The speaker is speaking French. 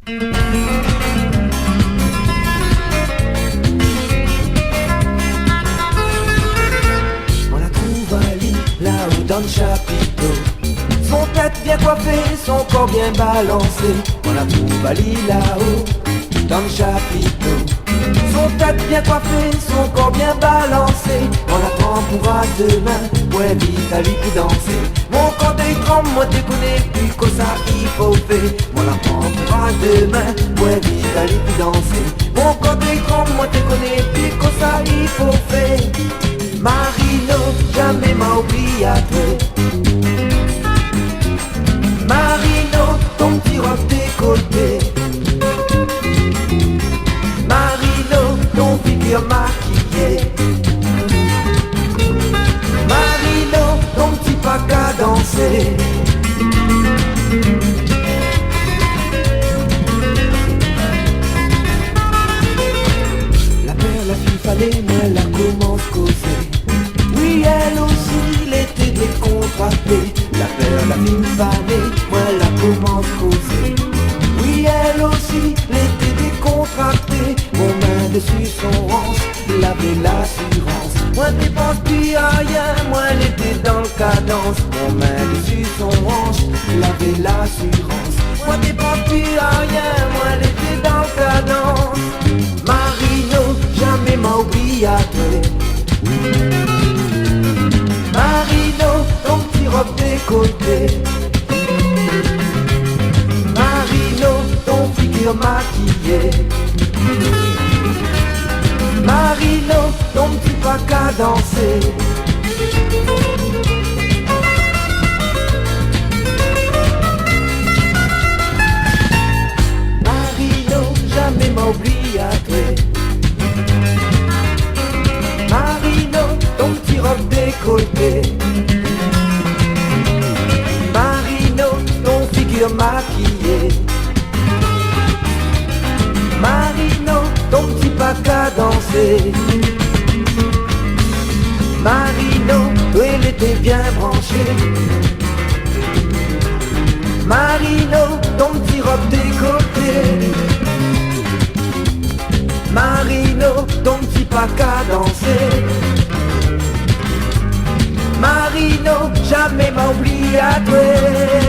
On la trouve à Lille, là-haut dans le chapiteau. Son tête bien coiffée, son corps bien balancé. On la trouve à Lille, là-haut dans le chapiteau. Son tête bien coiffée, son corps bien balancé. On la prend pour à demain, ouais vite à lui pour danser. Mon corps tremble, moi t'es connais plus que ça il faut faire. On la prend pour à demain, ouais vite à lui pour danser. Mon corps tremble, moi t'es connais plus que ça il faut faire. Marino, jamais m'a oublié à toi. Marino, ton petit robe décolleté. Marino, ton figure maquillée. Marino, ton petit pack à danser. La perle, la fille fallait, mais elle a commencé à causer. Oui, elle aussi, l'été décontractée. La perle, la fille fallait, moi elle a commencé à causer. Oui, elle aussi, l'été décontractée. Mon main dessus son hanche, laver l'assurance. Moi dépense plus à rien, moi elle était dans le cadence. Mon main dessus son hanche, laver l'assurance. Moi dépense plus à rien, moi elle était dans le cadence. Marino, jamais m'a oublié à toi. Marino, ton petit robe décolleté. Marino, ton figure maquillée. Marino, ton petit pack à danser. Marino, jamais m'a oublié à toi. Marino, ton petit robe décolleté. Marino, ton figure maquillée. Marino, ton petit pack à danser. Marino, elle était bien branchée. Marino, ton petit robe décolleté. Marino, ton petit pack à danser. Marino, jamais m'a oublié à toi.